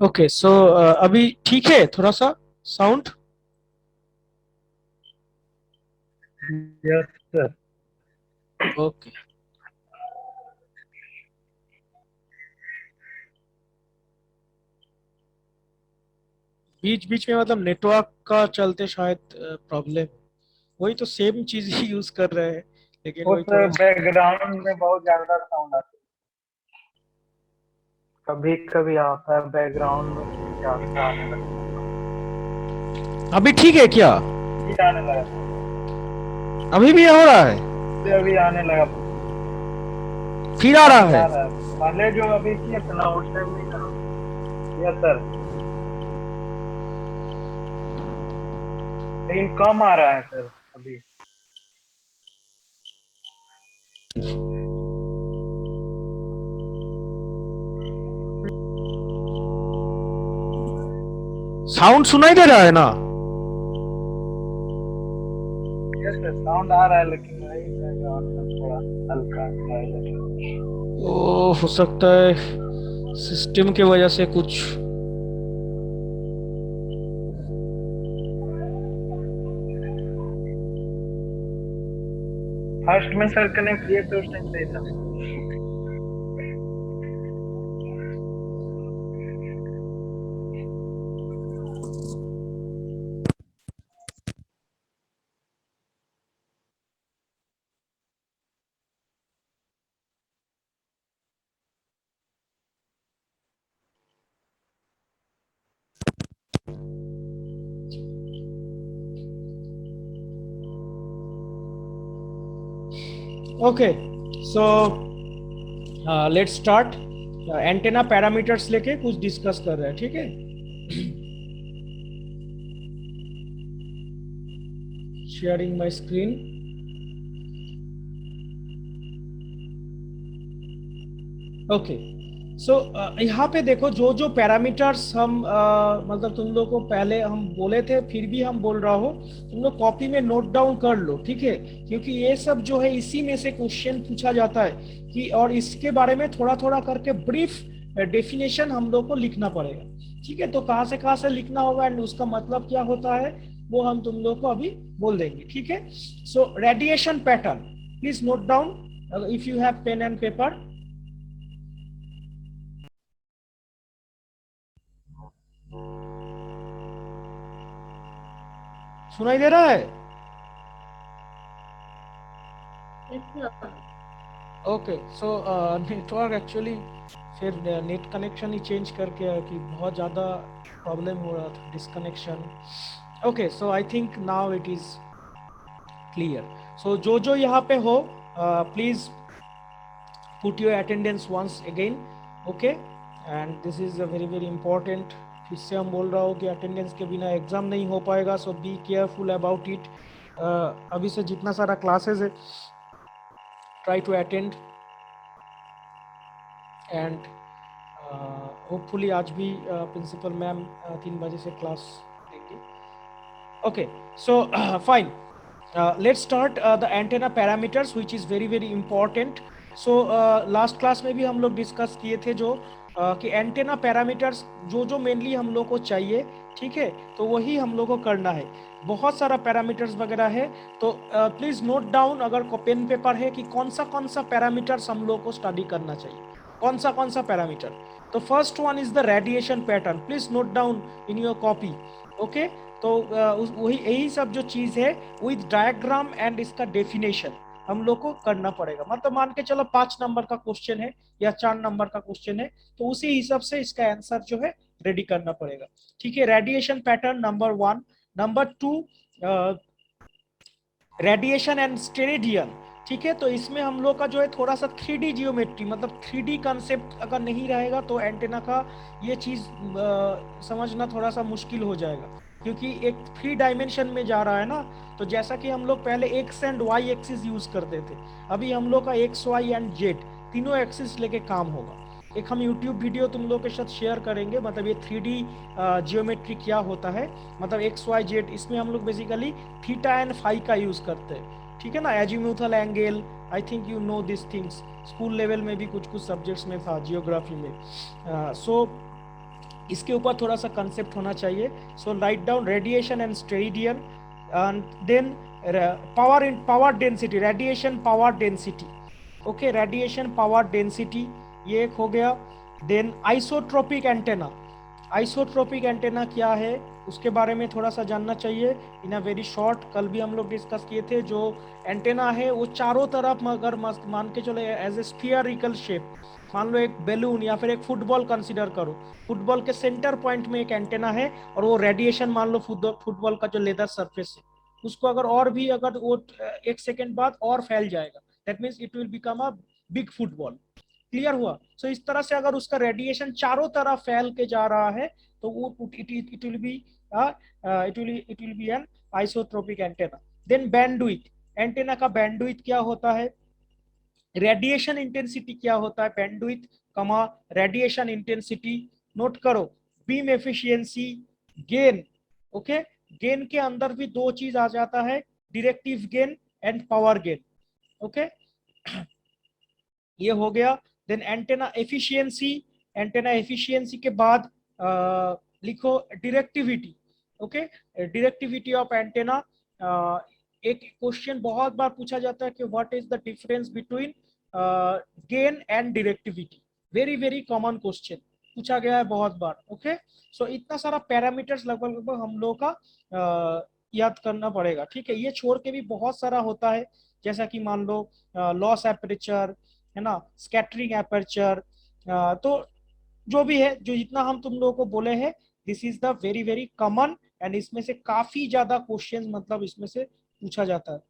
Okay, सो अभी ठीक है थोड़ा सा साउंड? Yes sir. ओके। बीच बीच में मतलब नेटवर्क का चलते शायद प्रॉब्लम। वही तो सेम चीज ही यूज कर रहे हैं, लेकिन वो वही सर थोड़ा सा। बैकग्राउंड में बहुत ज्यादा साउंड आता है, कभी कभी आता है बैकग्राउंड में कुछ ज्यादा आने लगता अभी ठीक है क्या? है। ये आने लगा सर। अभी भी हो रहा है? ये अभी आने लगा। फिर आ रहा अभी है? आ रहा है, पहले जो अभी किया था ना उस टाइम नहीं था। Yes sir. लेकिन कम आ रहा है सर अभी। साउंड सुनाई दे रहा है ना? यस सर साउंड आ रहा है, लेकिन वही बैकग्राउंड में थोड़ा हल्का साइलेंट। ओ, हो सकता है सिस्टम के वजह से कुछ। फर्स्ट में सर कनेक्ट किए तो उस टाइम सही था। Okay, so let's start. Antenna parameters लेके कुछ डिस्कस कर रहे हैं, ठीक है? Sharing my screen. ओके, सो यहाँ पे देखो, जो जो पैरामीटर्स हम मतलब तुम लोग को पहले हम बोले थे, फिर भी हम बोल रहा हो, तुम लोग कॉपी में नोट डाउन कर लो, ठीक है? क्योंकि ये सब जो है इसी में से क्वेश्चन पूछा जाता है कि, और इसके बारे में थोड़ा थोड़ा करके ब्रीफ डेफिनेशन हम लोग को लिखना पड़ेगा, ठीक है? तो कहाँ से लिखना होगा एंड उसका मतलब क्या होता है, वो हम तुम लोग को अभी बोल देंगे, ठीक है? So radiation pattern, please note down if you have pen and paper. सुनाई दे रहा है? ओके, सो नेटवर्क एक्चुअली फिर नेट कनेक्शन ही चेंज करके कि बहुत ज़्यादा प्रॉब्लम हो रहा था, disconnection. Okay, so I think now it is clear. So जो जो यहाँ पे हो, please put your attendance once again, okay? And this is a very very important. फिर से हम बोल रहा हूँ कि अटेंडेंस के बिना एग्ज़ाम नहीं हो पाएगा, so be careful about it. अभी से जितना सारा क्लासेस है, try to attend, and hopefully आज भी प्रिंसिपल मैम 3 बजे से क्लास देंगी। Okay, so fine, let's start the antenna parameters which is very very important. So last class में भी हम लोग डिस्कस किए थे जो कि एंटेना पैरामीटर्स जो जो मेनली हम लोग को चाहिए, ठीक है? तो वही हम लोग को करना है। बहुत सारा पैरामीटर्स वगैरह है, तो प्लीज नोट डाउन अगर पेन पेपर है कि कौन सा पैरामीटर्स हम लोग को स्टडी करना चाहिए, कौन सा पैरामीटर। तो first one is the radiation pattern, please note down in your copy, okay? तो वही यही सब जो चीज़ है विद डायग्राम एंड इसका डेफिनेशन हम लोग को करना पड़ेगा। मतलब मान के चलो 5 नंबर का क्वेश्चन है या 4 नंबर का क्वेश्चन है, तो उसी हिसाब से इसका आंसर जो है रेडी करना पड़ेगा, ठीक है? Radiation pattern number 1। Number 2, radiation and steradian. ठीक है, तो इसमें हम लोग का जो है थोड़ा सा 3D जियोमेट्री, मतलब 3D कंसेप्ट अगर नहीं रहेगा तो एंटेना का ये चीज़ समझना थोड़ा सा मुश्किल हो जाएगा, क्योंकि एक 3 डायमेंशन में जा रहा है ना। तो जैसा कि हम लोग पहले X and Y axis use करते थे, अभी हम लोग का एक्स वाई एंड जेड तीनों एक्सिस लेके काम होगा। एक हम यूट्यूब वीडियो तुम लोग के साथ शेयर करेंगे, मतलब ये 3D जियोमेट्री क्या होता है, मतलब एक्स वाई जेड, इसमें हम लोग बेसिकली थीटा एंड फाई का यूज करते हैं, ठीक है ना, azimuthal angle. I think you know this things, school level में भी कुछ कुछ सब्जेक्ट्स में था, जियोग्राफी में। सो इसके ऊपर थोड़ा सा कंसेप्ट होना चाहिए। So write down radiation and steradian, and then power in power density, radiation power density. Okay, radiation power density ये एक हो गया। Then isotropic antenna, isotropic antenna क्या है उसके बारे में थोड़ा सा जानना चाहिए इन अ वेरी शॉर्ट। कल भी हम लोग डिस्कस किए थे, जो एंटेना है वो चारों तरफ अगर मस्त मान के चले एज ए स्फीयरिकल शेप, मान लो एक बैलून या फिर एक फुटबॉल कंसीडर करो, फुटबॉल के सेंटर पॉइंट में एक एंटेना है, और वो रेडिएशन मान लो फुटबॉल का जो लेदर सरफेस है उसको अगर और भी अगर वो 1 सेकेंड बाद और फैल जाएगा, that means it will become a big football. Clear हुआ? सो इस तरह से अगर उसका रेडिएशन चारों तरफ फैल के जा रहा है तो वो it will be it will be an isotropic antenna. Then bandwidth, antenna का बैंडविड्थ क्या होता है, रेडिएशन इंटेंसिटी क्या होता है, bandwidth comma radiation intensity, note करो। Beam efficiency, gain. Okay, gain के अंदर भी दो चीज आ जाता है, directive gain and power gain. Okay, ये हो गया। Then antenna efficiency, antenna efficiency के बाद लिखो directivity. Okay, directivity of antenna. एक क्वेश्चन बहुत बार पूछा जाता है कि what is the difference between gain and directivity, very very common question पूछा गया है बहुत बार। ओके, सो इतना सारा पैरामीटर्स लगभग लगभग हम लोग का याद करना पड़ेगा। ठीक है, ये छोड़ के भी बहुत सारा होता है, जैसा कि मान लो लॉस एपरेचर, है ना, स्कैटरिंग एपर्चर। तो जो भी है, जो जितना हम तुम लोगों को बोले हैं, this is the very very common, and इसमें से काफी ज्यादा क्वेश्चंस मतलब इसमें से पूछा जाता है।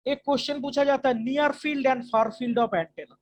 एक क्वेश्चन पूछा जाता है near field and far field of antenna,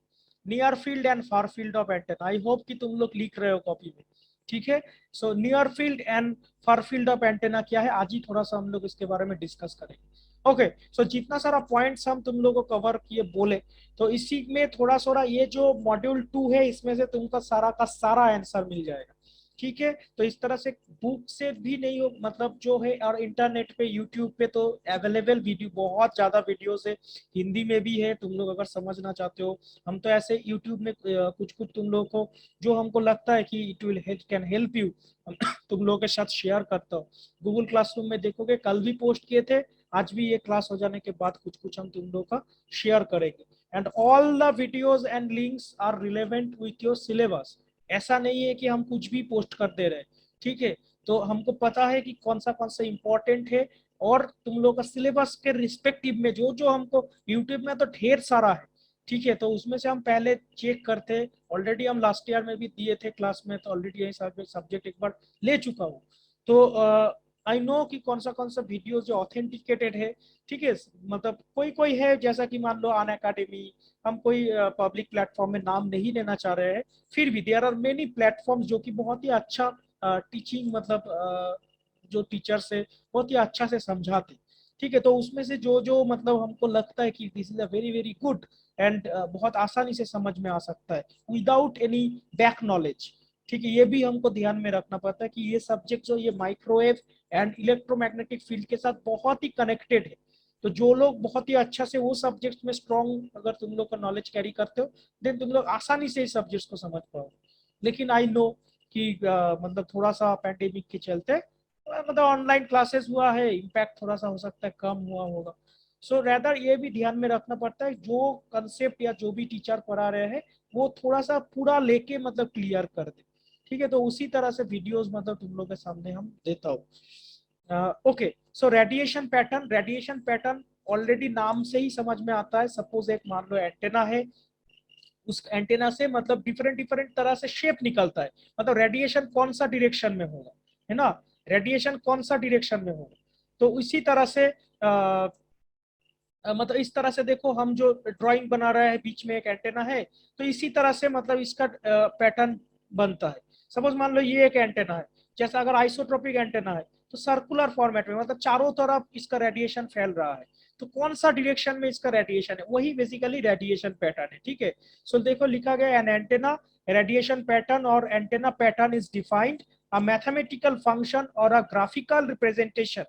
near field and far field of antenna. I hope कि तुम लोग लिख रहे हो कॉपी में। ठीक है, so near field and far field of antenna क्या है, आज ही थोड़ा सा हम लोग इसके बारे में डिस्कस करेंगे। ओके, सो जितना सारा पॉइंट्स हम तुम लोगों को कवर किए बोले, तो इसी में थोड़ा सा ये जो मॉड्यूल 2 है इसमें से तुमका सारा का सारा आंसर मिल जाएगा। ठीक है, तो इस तरह से बुक से भी नहीं हो, मतलब जो है, और इंटरनेट पे यूट्यूब पे तो अवेलेबल वीडियो, बहुत ज्यादा वीडियोस है, हिंदी में भी है, तुम लोग अगर समझना चाहते हो। हम तो ऐसे यूट्यूब में कुछ कुछ तुम लोग को जो हमको लगता है कि it will can help you, तुम लोगों के साथ शेयर करता हूँ। गूगल क्लासरूम में देखोगे, कल भी पोस्ट किए थे, आज भी ये क्लास हो जाने के बाद कुछ कुछ हम तुम लोग का शेयर करेंगे। And all the videos and links are relevant with your syllabus. ऐसा नहीं है कि हम कुछ भी पोस्ट कर दे रहे हैं। ठीक है, तो हमको पता है कि कौन सा इंपॉर्टेंट है, और तुम लोग का सिलेबस के रिस्पेक्टिव में जो जो हमको, यूट्यूब में तो ढेर सारा है। ठीक है, तो उसमें से हम पहले चेक करते, ऑलरेडी हम लास्ट ईयर में भी दिए थे क्लास में, तो ऑलरेडी यही सब्जेक्ट एक बार ले चुका हूँ। तो आई नो कि कौन सा वीडियो जो ऑथेंटिकेटेड है। ठीक है, मतलब कोई कोई है, जैसा कि मान लो अन अकेडमी, हम कोई पब्लिक प्लेटफॉर्म में नाम नहीं लेना चाह रहे हैं, फिर भी देयर आर मेनी प्लेटफॉर्म्स जो कि बहुत ही अच्छा टीचिंग, मतलब जो टीचर्स है बहुत ही अच्छा से समझाते। ठीक है, तो उसमें से जो जो मतलब हमको लगता है कि this is a very very good, and बहुत आसानी से समझ में आ सकता है विदाउट एनी बैक नॉलेज। ठीक है, ये भी हमको ध्यान में रखना पड़ता है कि ये सब्जेक्ट जो ये माइक्रोवेव एंड इलेक्ट्रोमैग्नेटिक फील्ड के साथ बहुत ही कनेक्टेड है। तो जो लोग बहुत ही अच्छा से वो सब्जेक्ट में स्ट्रॉन्ग, अगर तुम लोग का नॉलेज कैरी करते हो, देन तुम लोग आसानी से इस सब्जेक्ट्स को समझ पाओ। लेकिन आई नो कि मतलब थोड़ा सा पैंडेमिक के चलते मतलब ऑनलाइन क्लासेस हुआ है, इम्पैक्ट थोड़ा सा हो सकता है कम हुआ होगा। सो रेदर ये भी ध्यान में रखना पड़ता है, जो कंसेप्ट या जो भी टीचर पढ़ा रहे हैं वो थोड़ा सा पूरा लेके मतलब क्लियर कर दे। ठीक है, तो उसी तरह से वीडियोस मतलब तुम लोग के सामने हम देता हूँ। Okay, so radiation pattern, radiation pattern already नाम से ही समझ में आता है। सपोज एक मान लो एंटेना है, उस एंटेना से मतलब डिफरेंट डिफरेंट तरह से शेप निकलता है, मतलब रेडिएशन कौन सा डायरेक्शन में होगा, है ना, रेडिएशन कौन सा डायरेक्शन में होगा। तो इसी तरह से मतलब इस तरह से देखो, हम जो ड्राइंग बना रहे हैं बीच में एक एंटेना है, तो इसी तरह से मतलब इसका पैटर्न बनता है। सपोज मान लो ये एक एंटेना है, जैसा अगर आइसोट्रोपिक एंटेना है तो सर्कुलर फॉर्मेट में, मतलब चारों तरफ इसका रेडिएशन फैल रहा है, तो कौन सा डायरेक्शन में इसका रेडिएशन है, वही बेसिकली रेडिएशन पैटर्न है। ठीक है, सो देखो लिखा गया एन एंटेना रेडिएशन पैटर्न और antenna pattern is defined a mathematical function or a graphical representation.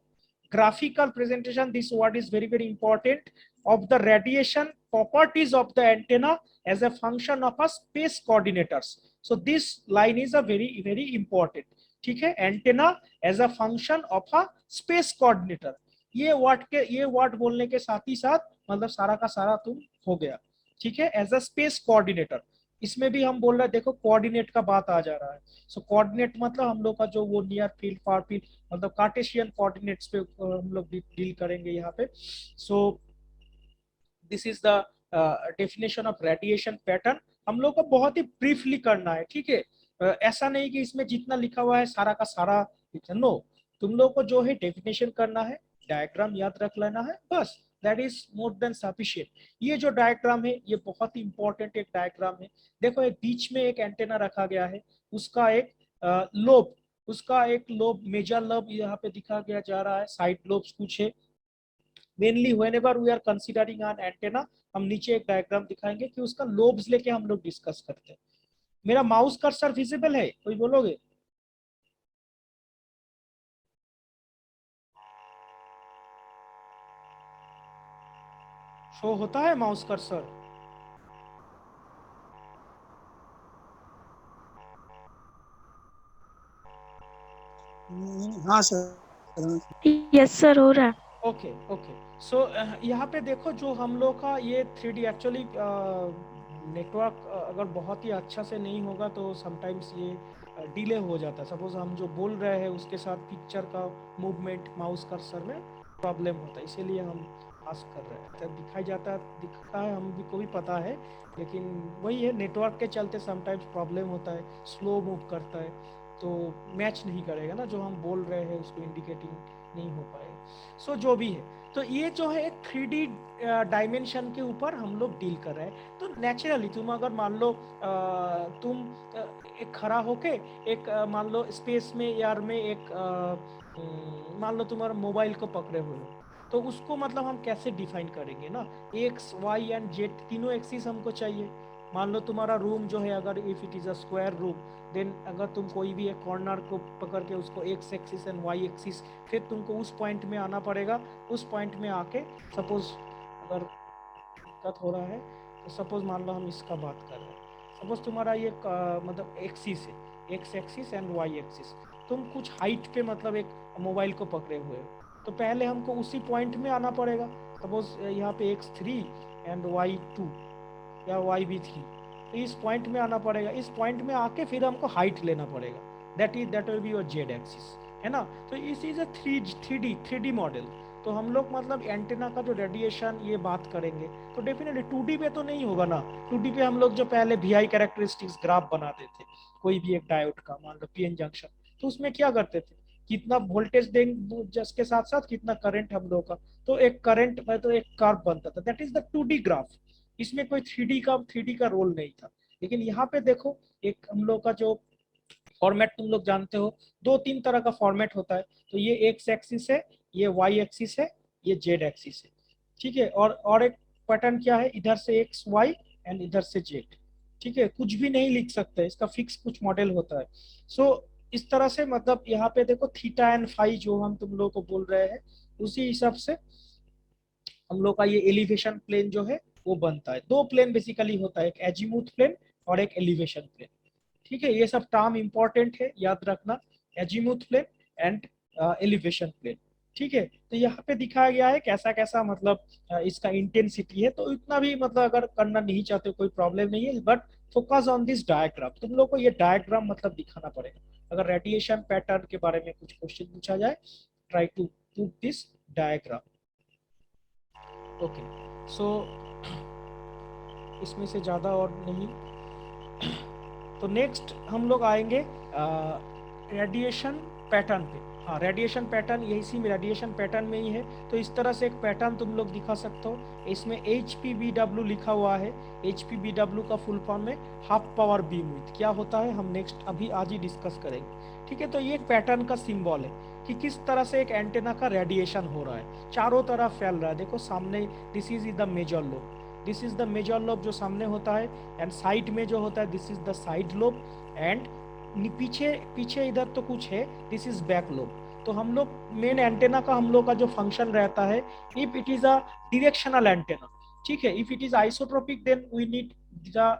Graphical presentation, this word is very very important, of the radiation properties of the antenna as a function of a space coordinators. So this line is a very very important. ठीक है, antenna as a function of a space coordinator, ये word बोलने के साथ ही साथ मतलब सारा का सारा तुम हो गया। ठीक है, एज अ स्पेस कोऑर्डिनेटर, इसमें भी हम बोल रहे हैं, देखो कोऑर्डिनेट का बात आ जा रहा है। सो कोऑर्डिनेट मतलब हम लोग का जो वो नियर फील्ड फार फील्ड, मतलब कार्टेशियन कोऑर्डिनेट्स पे हम लोग डील करेंगे यहाँ पे। So this is the definition of radiation pattern. हम लोग को बहुत ही ब्रीफली करना है। ठीक है, ऐसा नहीं कि इसमें जितना लिखा हुआ है सारा का सारा नो, तुम लोग को जो है डेफिनेशन करना है, डायग्राम याद रख लेना है, बस that is more than sufficient. ये जो डायग्राम है ये बहुत ही इंपॉर्टेंट एक डायग्राम है। देखो एक बीच में एक एंटेना रखा गया है, उसका एक लोब, उसका एक लोब, मेजर लोब यहाँ पे दिखा गया जा रहा है, साइड लोब्स कुछ है। Mainly whenever we are considering an antenna, हम नीचे एक डायग्राम दिखाएंगे कि उसका लोब्स लेके हम लोग डिस्कस करते हैं। मेरा माउस कर्सर विजिबल है, कोई बोलोगे? शो होता है माउस कर्सर? हाँ सर। यस सर, हो रहा है। ओके ओके, सो यहाँ पे देखो जो हम लोग का ये 3D एक्चुअली नेटवर्क अगर बहुत ही अच्छा से नहीं होगा तो समटाइम्स ये डिले हो जाता है। सपोज हम जो बोल रहे हैं उसके साथ पिक्चर का मूवमेंट माउस कर्सर में प्रॉब्लम होता है, इसीलिए हम आस्क कर रहे हैं। तो दिखाई जाता दिखता है, हम भी को भी पता है, लेकिन वही है, नेटवर्क के चलते समटाइम्स प्रॉब्लम होता है, स्लो मूव करता है, तो मैच नहीं करेगा ना, जो हम बोल रहे हैं उसको इंडिकेटिंग नहीं हो पाएगा। सो जो भी है, तो ये जो है एक 3D डायमेंशन के ऊपर हम लोग डील कर रहे हैं। तो नेचुरली तुम अगर मान लो तुम एक खड़ा होके एक मान लो स्पेस में एयर में एक मान लो तुम्हारा मोबाइल को पकड़े हुए हो, तो उसको मतलब हम कैसे डिफाइन करेंगे ना, एक्स वाई एंड जेड तीनों एक्सिस हमको चाहिए। मान लो तुम्हारा रूम जो है, अगर if it is a square room, then अगर तुम कोई भी एक कॉर्नर को पकड़ के उसको X axis and Y axis, फिर तुमको उस पॉइंट में आना पड़ेगा। उस पॉइंट में आके सपोज अगर दिक्कत हो रहा है तो सपोज मान लो हम इसका बात कर रहे हैं, सपोज तुम्हारा ये मतलब एक्सिस है, X axis and Y axis, तुम कुछ हाइट पे मतलब एक मोबाइल को पकड़े हुए हो, तो पहले हमको उसी पॉइंट में आना पड़ेगा। सपोज यहाँ पे x3 एंड y2 या y भी 3, तो इस पॉइंट में आना पड़ेगा। इस पॉइंट में आके फिर हमको हाइट लेना पड़ेगा, that will be your Z axis, है ना। तो इस is a three D model. तो हम लोग मतलब एंटेना का जो रेडिएशन ये बात करेंगे, तो डेफिनेटली 2D पे तो नहीं होगा ना। 2D पे हम लोग जो पहले VI कैरेक्टरिस्टिक्स ग्राफ बनाते थे, कोई भी एक डायोड का मान लो पीएन जंक्शन, तो उसमें क्या करते थे, कितना वोल्टेज देंगे जिसके साथ साथ कितना करंट हम लोग का, तो एक करंट में तो एक कर्व बनता था, that is the 2D graph. इसमें कोई थ्री डी का रोल नहीं था। लेकिन यहाँ पे देखो एक हम लोग का जो फॉर्मेट तुम लोग जानते हो, दो तीन तरह का फॉर्मेट होता है। तो ये एक्स एक्सिस है, ये वाई एक्सिस है, ये जेड एक्सिस है। ठीक है, और एक पैटर्न क्या है, इधर से एक्स वाई एंड इधर से जेड। ठीक है, कुछ भी नहीं लिख सकते, इसका फिक्स कुछ मॉडल होता है। सो इस तरह से मतलब यहाँ पे देखो थीटा एंड फाई जो हम तुम लोग को बोल रहे हैं, उसी हिसाब से हम लोग का ये एलिवेशन प्लेन जो है वो बनता है। दो प्लेन बेसिकली होता है, एक एजीमुथ प्लेन और एक एलिवेशन प्लेन। ठीक है, ये सब टर्म इंपॉर्टेंट है, याद रखना, azimuth plane and elevation plane. ठीक है, तो यहाँ पे दिखाया गया है कैसा कैसा मतलब इसका इंटेंसिटी है। तो इतना भी मतलब अगर करना नहीं चाहते कोई प्रॉब्लम नहीं है, but focus on this diagram, तुम लोग को ये डायग्राम मतलब दिखाना पड़ेगा। अगर रेडिएशन पैटर्न के बारे में कुछ क्वेश्चन पूछा जाए, try to put this diagram. Okay, so इसमें से ज़्यादा और नहीं। तो नेक्स्ट हम लोग आएंगे रेडिएशन पैटर्न पे। हाँ, रेडिएशन पैटर्न यही सी रेडिएशन पैटर्न में ही है। तो इस तरह से एक पैटर्न तुम लोग दिखा सकते हो। इसमें HPBW लिखा हुआ है। HPBW का फुल फॉर्म है हाफ पावर बीम विड्थ। क्या होता है हम नेक्स्ट अभी आज ही डिस्कस करेंगे। ठीक है, तो ये एक पैटर्न का सिंबल है कि किस तरह से एक एंटेना का रेडिएशन हो रहा है, चारों तरफ फैल रहा है। देखो सामने, this is the major lobe, this is the major lobe जो सामने होता है, एंड साइड में जो होता है this is the side lobe, and पीछे पीछे इधर तो कुछ है, दिस इज बैक लोब। तो हम लोग मेन एंटेना का हम लोग का जो फंक्शन रहता है, if it is a directional antenna, ठीक है, if it is isotropic then we need the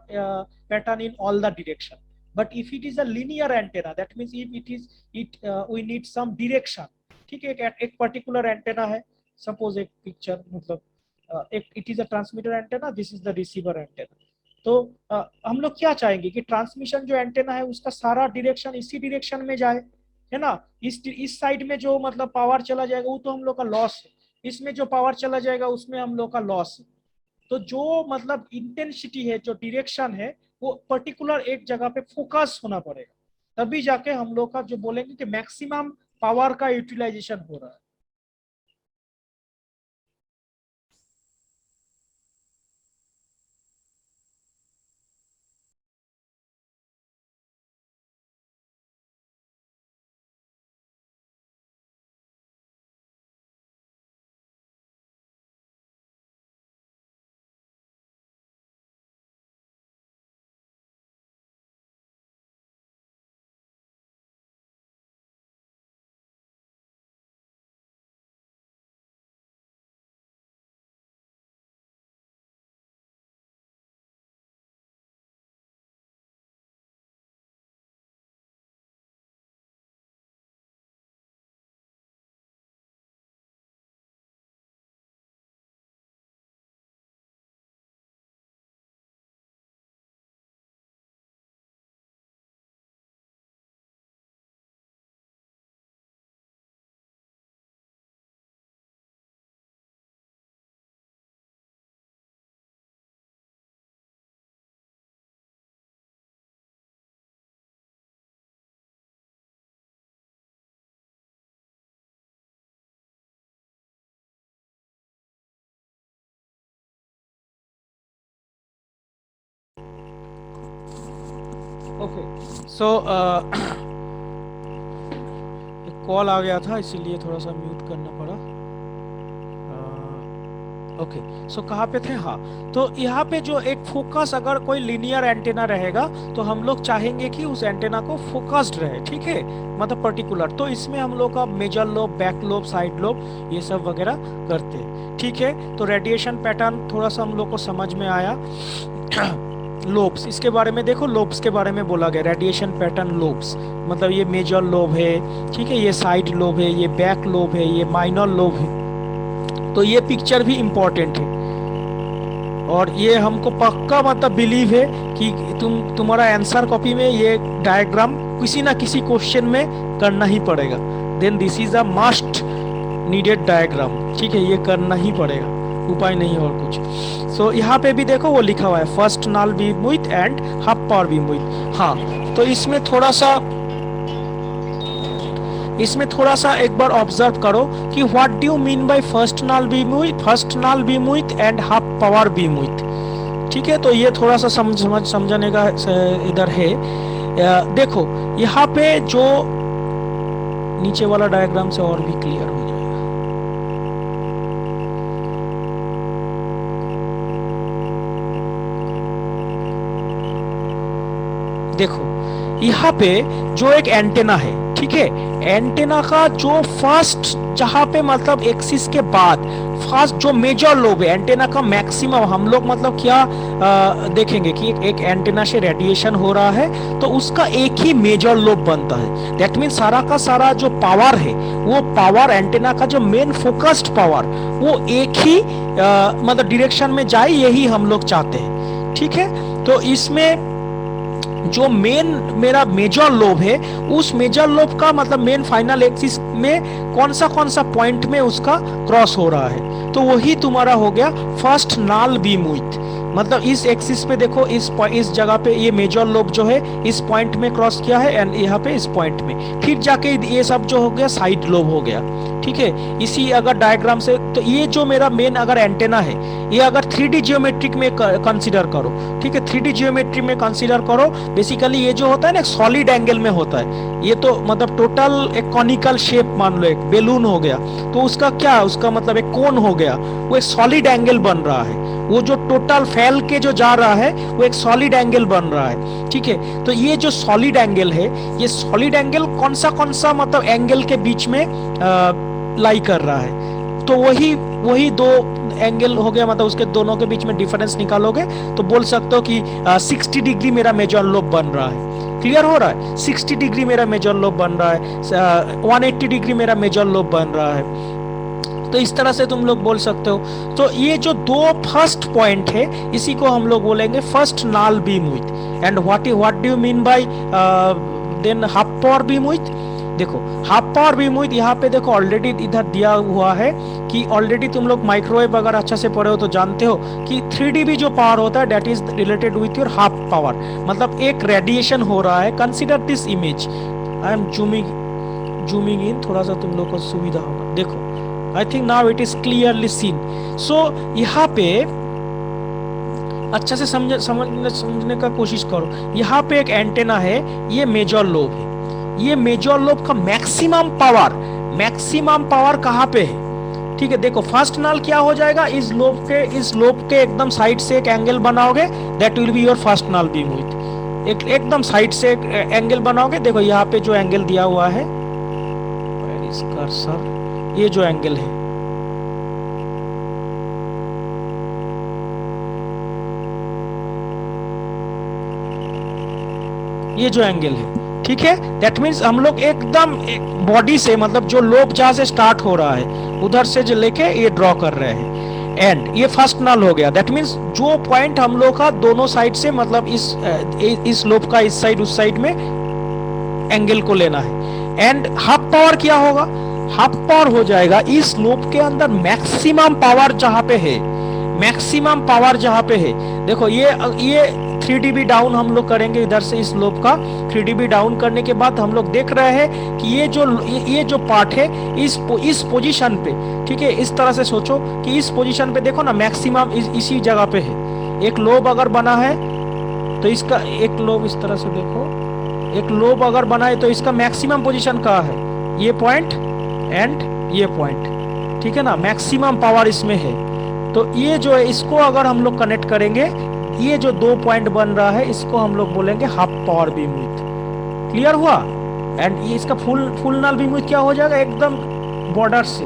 pattern in all the direction, but if it is a linear antenna that means if it is it we need some direction. ठीक है, एक particular antenna है, suppose एक picture मतलब एक it is a transmitter antenna, this is the receiver antenna. तो हम लोग क्या चाहेंगे कि ट्रांसमिशन जो एंटेना है उसका सारा डायरेक्शन इसी डायरेक्शन में जाए, है ना। इस साइड में जो मतलब पावर चला जाएगा वो तो हम लोग का लॉस है, इसमें जो पावर चला जाएगा उसमें हम लोग का लॉस है। तो जो मतलब इंटेंसिटी है, जो डायरेक्शन है, वो पर्टिकुलर एक जगह पे फोकस होना पड़ेगा, तभी जाके हम लोग का जो बोलेंगे कि मैक्सिमम पावर का यूटिलाइजेशन हो रहा है। ओके, सो एक कॉल आ गया था इसीलिए थोड़ा सा म्यूट करना पड़ा। ओके, सो कहाँ पे थे, हाँ। तो यहाँ पे जो एक फोकस, अगर कोई लीनियर एंटेना रहेगा तो हम लोग चाहेंगे कि उस एंटेना को फोकस्ड रहे, ठीक है, मतलब पर्टिकुलर। तो इसमें हम लोग का major lobe, back lobe, side lobe, ये सब वगैरह करते हैं, ठीक है। तो रेडिएशन पैटर्न थोड़ा सा हम लोग को समझ में आया। लोब्स, इसके बारे में देखो, लोब्स के बारे में बोला गया, रेडिएशन पैटर्न लोब्स, मतलब ये मेजर लोब है, ठीक है, ये साइड लोब है, ये बैक लोब है, ये माइनर लोब है। तो ये पिक्चर भी इम्पोर्टेंट है, और ये हमको पक्का मतलब बिलीव है कि तुम्हारा आंसर कॉपी में ये डायग्राम किसी ना किसी क्वेश्चन में करना ही पड़ेगा। Then this is a must needed diagram, ठीक है, ये करना ही पड़ेगा, उपाय नहीं और कुछ। सो यहाँ पे भी देखो वो लिखा हुआ है first null beam width and half power beam width. हाँ, तो इसमें थोड़ा सा एक बार ऑब्जर्व करो कि what do you mean by first null beam width and half power beam width, ठीक है। तो ये थोड़ा सा समझने का इधर है। देखो यहाँ पे जो नीचे वाला डायग्राम से और भी क्लियर हो जाएगा। देखो यहाँ पे जो एक एंटेना है, ठीक है, एंटेना का जो फर्स्ट, जहां पे मतलब एक्सिस के बाद फर्स्ट जो मेजर लोब है एंटेना का मैक्सिमम, हम लोग मतलब क्या देखेंगे कि एक एंटेना से रेडिएशन हो रहा है तो उसका एक ही मेजर लोब बनता है। दैट मीन सारा का सारा जो पावर है, वो पावर एंटेना का जो मेन फोकस्ड पावर, वो एक ही मतलब डायरेक्शन में जाए, यही हम लोग चाहते हैं, ठीक है। तो इसमें जो मेन मेरा मेजर लोब है, उस मेजर लोब का मतलब मेन फाइनल एक्सिस में कौन सा पॉइंट में उसका क्रॉस हो रहा है, तो वही तुम्हारा हो गया फर्स्ट नाल बीम विड्थ। मतलब इस एक्सिस पे देखो, इस जगह पे ये मेजर लोब जो है इस पॉइंट में क्रॉस किया है, एंड यहाँ पे इस पॉइंट में, फिर जाके ये सब जो हो गया साइड लोब हो गया। ठीक है, इसी अगर डायग्राम से, तो ये जो मेरा मेन अगर एंटेना है, ये अगर 3D जियोमेट्रिक में कंसीडर करो, ठीक है, 3D जियोमेट्री में कंसीडर करो, बेसिकली ये जो होता है ना सॉलिड एंगल में होता है, ये तो मतलब टोटल एक कॉनिकल शेप मान लो, एक बेलून हो गया, तो उसका क्या, उसका मतलब एक कोन हो गया, वो एक सॉलिड एंगल बन रहा है, वो जो टोटल फैल के जो जा रहा है वो एक सॉलिड एंगल बन रहा है। ठीक है, तो ये जो सॉलिड एंगल है, ये सॉलिड एंगल कौन सा मतलब एंगल के बीच में लाई कर रहा है, तो वही दो एंगल हो गया, मतलब उसके दोनों के बीच में डिफरेंस निकालोगे तो बोल सकते हो कि 60 डिग्री मेरा मेजर लोब बन रहा है। क्लियर हो रहा है, 60 डिग्री मेरा मेजर लोब बन रहा है, 180 डिग्री मेरा मेजर लोब बन रहा है, तो इस तरह से तुम लोग बोल सकते हो। तो ये जो दो फर्स्ट पॉइंट है, इसी को हम लोग बोलेंगे फर्स्ट नाल beam width. And what do you mean bye than half power beam width? देखो हाफ पावर बीम विड्थ यहाँ पे देखो ऑलरेडी इधर दिया हुआ है कि ऑलरेडी तुम लोग माइक्रोवेव अगर अच्छा से पढ़े हो तो जानते हो कि 3 dB जो पावर होता है that is related with your half power, मतलब एक रेडिएशन हो रहा है। Consider this image, I am zooming in, थोड़ा सा तुम लोग को सुविधा होगा। देखो I think now it is clearly seen. So यहाँ पे अच्छा से समझने का कोशिश करो। यहाँ पे एक एंटेना है, ये मेजर लोब है, ये मेजर लोब का मैक्सिमम पावर कहाँ पे है? ठीक है, देखो फर्स्ट नाल क्या हो जाएगा, इस लोब के एकदम साइड से एक एंगल बनाओगे, that will be your first नाल बीम विड्थ। एकदम साइड से एक एंगल बनाओगे, देखो यहाँ पे जो एंगल दिया हुआ है, वेयर इज कर्सर, ये जो एंगल है, ये जो एंगल है, ठीक है, दैट मीन्स हम लोग एकदम बॉडी से, मतलब जो लोब जहां से स्टार्ट हो रहा है उधर से जो लेके ये ड्रॉ कर रहे हैं, एंड ये फर्स्ट नल हो गया। दैट मीन्स जो पॉइंट हम लोग का दोनों साइड से, मतलब इस लोब का इस साइड उस साइड में एंगल को लेना है। एंड हाफ पावर क्या होगा? हाफ पावर हो जाएगा इस लोब के अंदर मैक्सिमम पावर जहां पे है, मैक्सिमम पावर जहां पे है। देखो ये 3 dB डाउन हम लोग करेंगे इधर से, इस लोब का 3 dB डाउन करने के बाद हम लोग देख रहे हैं कि ये जो पार्ट है इस पोजीशन पे, ठीक है, इस तरह से सोचो कि इस पोजीशन पे देखो ना, मैक्सिमम इसी जगह पे है। एक लोब अगर बना है तो इसका, एक लोब इस तरह से देखो, एक लोब अगर बना है तो इसका मैक्सिमम पोजीशन कहाँ है? ये पॉइंट एंड ये पॉइंट, ठीक है ना, मैक्सिमम पावर इसमें है। तो ये जो है, इसको अगर हम लोग कनेक्ट करेंगे, ये जो दो पॉइंट बन रहा है, इसको हम लोग बोलेंगे half power beam width. Clear हुआ? एंड ये इसका फुल नाल बीम विड्थ क्या हो जाएगा? एकदम बॉर्डर से,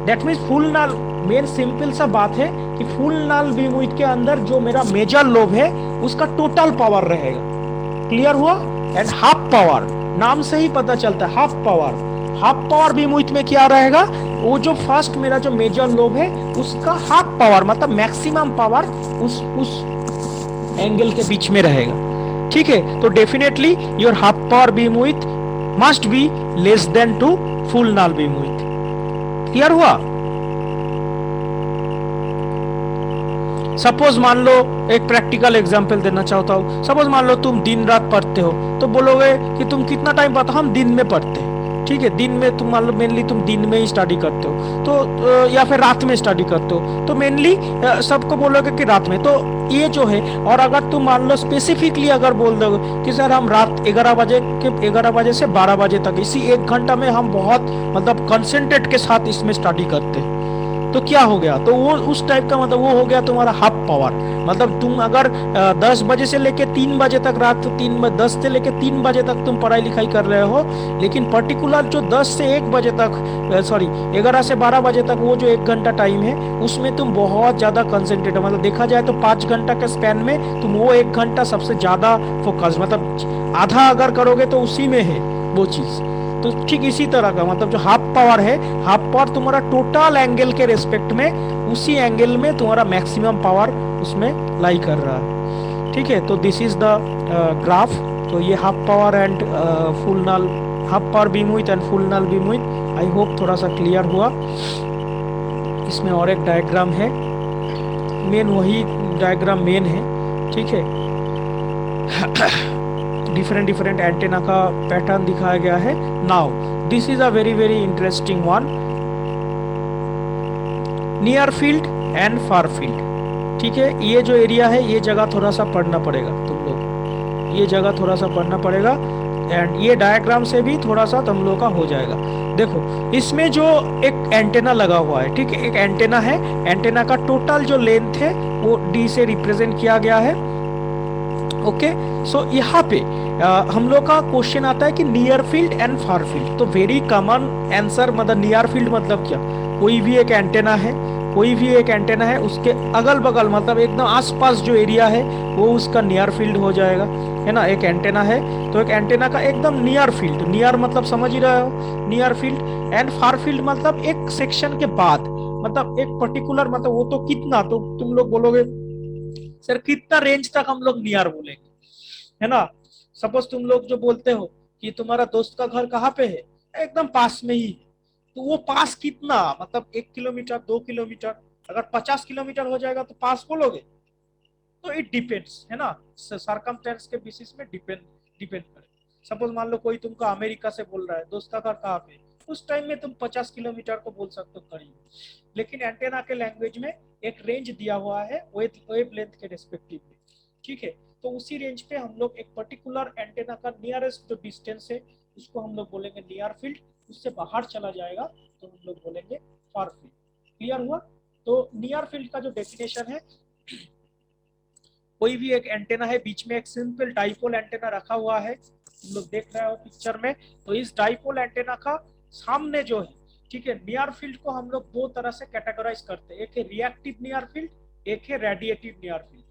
दैट मीन्स फुल नाल, मेन सिंपल सा बात है कि फुल नाल बीम विड्थ के अंदर जो मेरा मेजर लोब है उसका टोटल पावर रहेगा। क्लियर हुआ? एंड हाफ पावर, नाम से ही पता चलता है, हाफ पावर बीम विड्थ में क्या रहेगा? वो जो फर्स्ट मेरा जो मेजर लोब है उसका हाफ पावर, मतलब मैक्सिमम पावर उस एंगल के बीच में रहेगा। ठीक है, तो definitely your half power beam width must be less than to full null beam width. Clear हुआ? सपोज मान लो, एक प्रैक्टिकल एग्जांपल देना चाहता हूँ। सपोज मान लो तुम दिन रात पढ़ते हो, तो बोलोगे कि तुम कितना टाइम पढ़ते हो? हम दिन में पढ़ते हैं। ठीक है, दिन में तुम मान लो मेनली तुम दिन में ही स्टडी करते हो, तो या फिर रात में स्टडी करते हो, तो मेनली सबको बोलोगे कि रात में। तो ये जो है, और अगर तुम मान लो स्पेसिफिकली अगर बोल दोगे कि सर हम रात 11 बजे से 12 बजे तक, इसी 1 घंटा में हम बहुत मतलब कंसंट्रेट के साथ इसमें स्टडी करते हैं, तो क्या हो गया? तो वो उस टाइप का, मतलब वो हो गया तुम्हारा हाफ पावर। मतलब तुम अगर 10 बजे से लेके 3 बजे तक, रात 10 से लेके 3 बजे तक तुम पढ़ाई लिखाई कर रहे हो, लेकिन पर्टिकुलर जो 10 से 1 बजे तक, 11 से 12 बजे तक, वो जो 1 घंटा टाइम है उसमें तुम बहुत ज़्यादा कंसंट्रेट, मतलब देखा जाए तो 5 घंटा के स्पैन में तुम वो 1 घंटा सबसे ज़्यादा फोकस, मतलब आधा अगर करोगे तो उसी में है वो चीज़। तो ठीक इसी तरह का, मतलब जो हाफ पावर है, हाफ पावर तुम्हारा टोटल एंगल के रेस्पेक्ट में, उसी एंगल में तुम्हारा मैक्सिमम पावर उसमें लाई कर रहा है। ठीक है, तो दिस इज द ग्राफ। तो ये half power and full null, half power beam width and full null beam width. I hope थोड़ा सा क्लियर हुआ। इसमें और एक डायग्राम है, मेन वही डायग्राम मेन है, ठीक है। डिफरेंट डिफरेंट एंटेना का पैटर्न दिखाया गया है। Now this is a very very interesting one, near field and far field. ठीक है, ये जो एरिया है ये जगह थोड़ा सा पढ़ना पड़ेगा तुम लोग, ये जगह थोड़ा सा पढ़ना पड़ेगा, एंड ये डायग्राम से भी थोड़ा सा तुम लोग का हो जाएगा। देखो इसमें जो एक एंटेना लगा हुआ है, ठीक है, एक एंटेना है, एंटेना का टोटल जो लेंथ है वो डी से रिप्रेजेंट किया गया है। ओके, सो यहाँ पे हम लोग का क्वेश्चन आता है कि near field and far field. तो वेरी कॉमन आंसर, मतलब नियर फील्ड मतलब क्या, कोई भी एक एंटेना है, कोई भी एक एंटेना है, उसके अगल बगल मतलब एकदम आसपास जो एरिया है वो उसका नियर फील्ड हो जाएगा, है ना। एक एंटेना है तो एक एंटेना का एकदम नियर फील्ड, नियर मतलब समझ ही रहे हो, near field. And far field मतलब एक सेक्शन के बाद, मतलब एक पर्टिकुलर, मतलब वो तो कितना, तो तुम लोग बोलोगे सर कितना रेंज तक हम लोग नियर बोलेंगे, है ना। सपोज तुम लोग जो बोलते हो कि तुम्हारा दोस्त का घर कहाँ पे है, एकदम पास में ही है, तो वो पास कितना, मतलब 1 किलोमीटर, 2 किलोमीटर, अगर 50 किलोमीटर हो जाएगा तो पास बोलोगे। तो इट डिपेंड्स, है ना, सरकमस्टेंस के बेसिस में डिपेंड डिपेंड करे। सपोज मान लो कोई तुमको अमेरिका से बोल रहा है दोस्त का घर कहाँ पे, उस टाइम में तुम 50 किलोमीटर को बोल सकते हो करीब। लेकिन एंटेना के लैंग्वेज में एक रेंज दिया हुआ है वेव लेंथ के रेस्पेक्टिव में, ठीक है। तो उसी रेंज पे हम लोग एक पर्टिकुलर एंटेना का नियरेस्ट जो डिस्टेंस है उसको हम लोग बोलेंगे नियर फील्ड, उससे बाहर चला जाएगा तो हम लोग बोलेंगे फार फील्ड। क्लियर हुआ। तो नियर फील्ड का जो डेफिनेशन है, कोई भी एक एंटेना है, बीच में एक सिंपल डाइपोल एंटेना रखा हुआ है, तुम लोग देख रहे हो पिक्चर में। तो इस डाइपोल एंटेना का सामने जो है, ठीक है, नियर फील्ड को हम लोग दो तरह से कैटेगराइज करते हैं, एक है रिएक्टिव नियर फील्ड, एक है रेडिएटिव नियर फील्ड।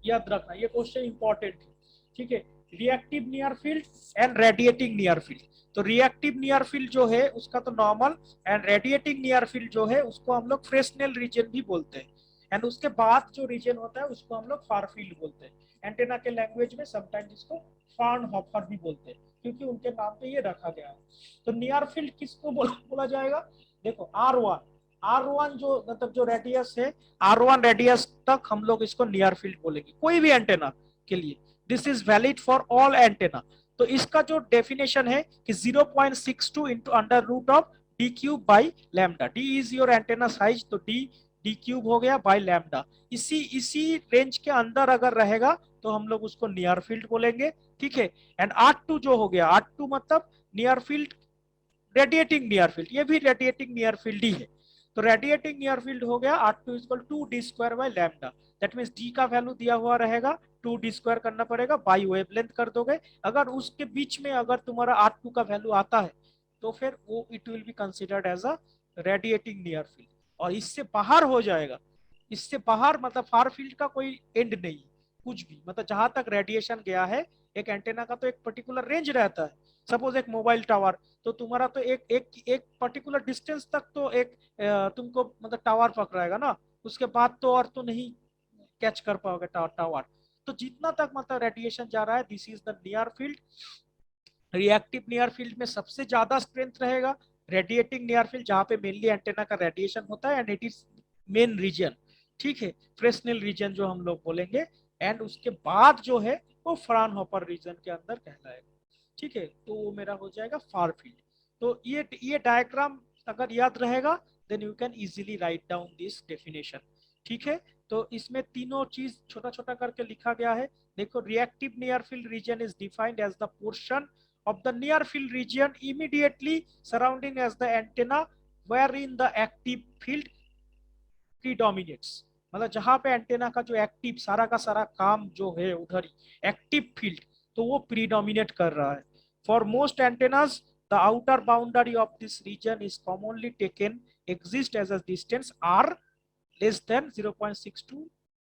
याद रखना ये क्वेश्चन इंपॉर्टेंट है, ठीक है। Reactive near field and radiating near field. तो रिएक्टिव नियर फील्ड जो है उसका तो normal, and radiating near field जो है उसको हम लोग फ्रेस्नेल रीजन भी बोलते हैं। एंड उसके बाद जो रीजन होता है उसको हम लोग फार फील्ड बोलते हैं। एंटेना के लैंग्वेज में समटाइम्स इसको फ्राउनहोफर भी बोलते हैं, क्योंकि उनके नाम पे ये रखा गया है। तो नियर फील्ड किसको बोला जाएगा, देखो R1 जो मतलब जो रेडियस है, R1 रेडियस तक हम लोग इसको नियर फील्ड बोलेंगे कोई भी एंटेना के लिए। This is valid for all antenna. तो इसका जो डेफिनेशन है कि 0.62 into under root of D cube by lambda. D is your antenna size, तो डी क्यूब हो गया बाई लैम्डा। इसी इसी रेंज के अंदर अगर रहेगा तो हम लोग उसको नियर फील्ड बोलेंगे, ठीक है। एंड R2 जो हो गया, R2 मतलब near field, radiating near field, ये भी रेडिएटिंग नियर फील्ड ही है। तो रेडिएटिंग नियर फील्ड हो गया R2 equal to D square by lambda. That means D का वैल्यू दिया हुआ रहेगा, 2d स्क्वायर करना पड़ेगा, बाई वेवलेंथ कर दोगे। अगर उसके बीच में अगर तुम्हारा R2 का वैल्यू आता है तो फिर वो it will be considered as a radiating near field. और इससे बाहर हो जाएगा, इससे बाहर मतलब फार फील्ड का कोई एंड नहीं, कुछ भी, मतलब जहां तक रेडिएशन गया है, एक एंटेना का तो एक पर्टिकुलर रेंज रहता है। सपोज एक मोबाइल टावर, तो तुम्हारा तो एक एक एक पर्टिकुलर डिस्टेंस तक तो एक तुमको मतलब टावर पकड़ाएगा ना, उसके बाद तो और तो नहीं कैच कर पाओगे टावर। तो जितना तक मतलब रेडिएशन जा रहा है, this is the near field. Reactive near field में सबसे ज्यादा स्ट्रेंथ रहेगा, रेडिएटिंग नियर फील्ड जहां पे मेनली एंटेना का रेडिएशन होता है, and it is main region, ठीक है, फ्रेस्नेल रीजन जो हम लोग बोलेंगे। एंड उसके बाद जो है वो फ्राउनहोफर रीजन के अंदर कहलाएगा, ठीक है। तो वो मेरा हो जाएगा फार फील्ड। तो ये डायग्राम अगर याद रहेगा then you can easily write down this definition, ठीक है। तो इसमें तीनों चीज छोटा छोटा करके लिखा गया है। देखो, reactive near field region is defined as the portion of the near field region immediately surrounding as the antenna wherein the active field predominates। मतलब जहां पे एंटेना का जो एक्टिव सारा का सारा काम जो है उधर ही एक्टिव फील्ड, तो वो प्रीडोमिनेट कर रहा है। For most antennas the outer boundary of this region is commonly taken exist as a distance r less than 0.62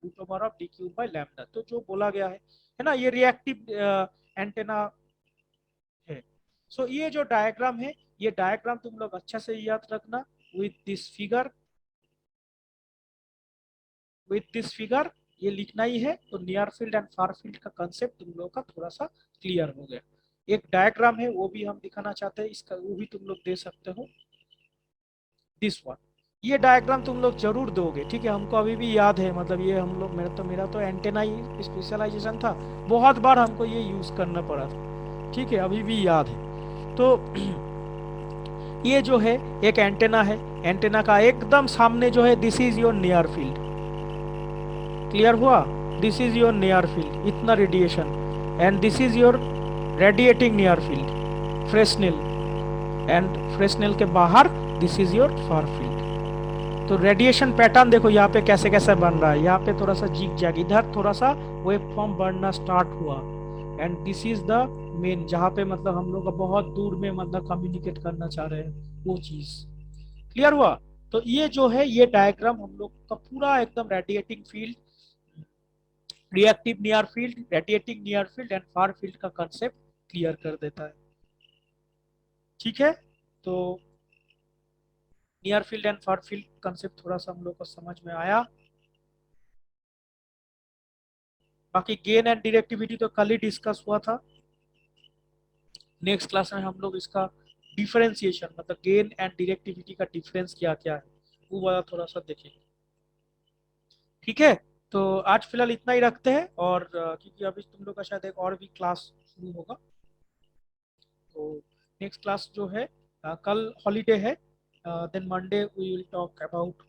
root over of D cube by lambda. तो जो बोला गया है ना, ये रिएक्टिव एंटेना है। सो ये जो डायग्राम है, ये डायग्राम तुम लोग अच्छा से याद रखना with this figure, with this figure. ये लिखना ही है। तो near field and far field का कंसेप्ट तुम लोग का थोड़ा सा क्लियर हो गया। एक डायग्राम है वो भी हम दिखाना चाहते हैं, इसका वो भी तुम लोग दे सकते हो, दिस वन। ये डायग्राम तुम लोग जरूर दोगे, ठीक है। हमको अभी भी याद है, मतलब ये हम लोग, मेरा तो एंटेना ही स्पेशलाइजेशन था, बहुत बार हमको ये यूज करना पड़ा था, ठीक है, अभी भी याद है। तो ये जो है एक एंटेना है, एंटेना का एकदम सामने जो है this is your near field, clear हुआ? This is your near field, इतना radiation, and this is your radiating near field, Fresnel, and Fresnel के बाहर this is your far field. तो रेडिएशन पैटर्न देखो यहाँ पे कैसे कैसे बन रहा है, यहाँ पे थोड़ा सा जिग जैग, इधर थोड़ा सा वेव फॉर्म बनना स्टार्ट हुआ, and this is the main, जहाँ पे मतलब हम लोग बहुत दूर में मतलब कम्युनिकेट करना चाह रहे हैं वो चीज, क्लियर हुआ? तो ये जो है ये डायग्राम हम लोग का पूरा एकदम radiating field, reactive near field, radiating near field and far field का कंसेप्ट क्लियर कर देता है, ठीक है। तो near field and far field concept थोड़ा सा हम लोग को समझ में आया। बाकी गेन एंड डिरेक्टिविटी तो कल ही डिस्कस हुआ था। नेक्स्ट क्लास में हम लोग इसका डिफरेंशिएशन, मतलब गेन एंड डिरेक्टिविटी का डिफरेंस क्या क्या है, वो वाला थोड़ा सा देखेंगे, ठीक है। तो आज फिलहाल इतना ही रखते हैं, और क्योंकि अभी तुम लोग का शायद एक और भी क्लास शुरू होगा, तो नेक्स्ट क्लास जो है कल हॉलीडे है, then Monday we will talk about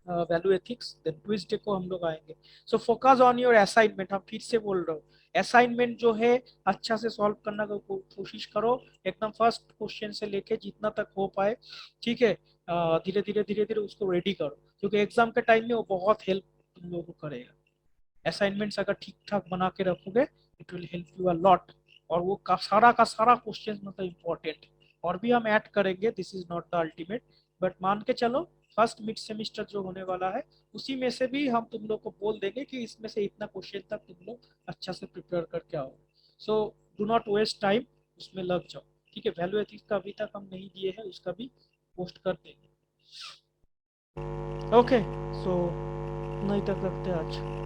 value ethics, then Tuesday को हम लोग आएंगे। So focus on your assignment, हम फिर से बोल रहे हो, असाइनमेंट जो है अच्छा से सॉल्व करने का कोशिश करो, एकदम फर्स्ट क्वेश्चन से लेके जितना तक हो पाए, ठीक है। धीरे धीरे धीरे धीरे उसको रेडी करो, क्योंकि एग्जाम के टाइम में वो बहुत हेल्प तुम लोगों को करेगा। असाइनमेंट्स अगर ठीक ठाक बना के रखोगे, it will help you a lot. और वो का सारा क्वेश्चन मतलब इम्पोर्टेंट, और भी हम ऐड करेंगे, this is not the ultimate, but मान के चलो फर्स्ट मिड सेमिस्टर जो होने वाला है उसी में से भी हम तुम लोग को बोल देंगे कि इसमें से इतना क्वेश्चन तक तुम लोग अच्छा से प्रिपेयर करके आओ। So do not waste time, उसमें लग जाओ, ठीक है। वैल्यू एथिक्स का अभी तक हम नहीं दिए हैं, उसका भी पोस्ट कर देंगे, ओके। सो नहीं तक रखते आज।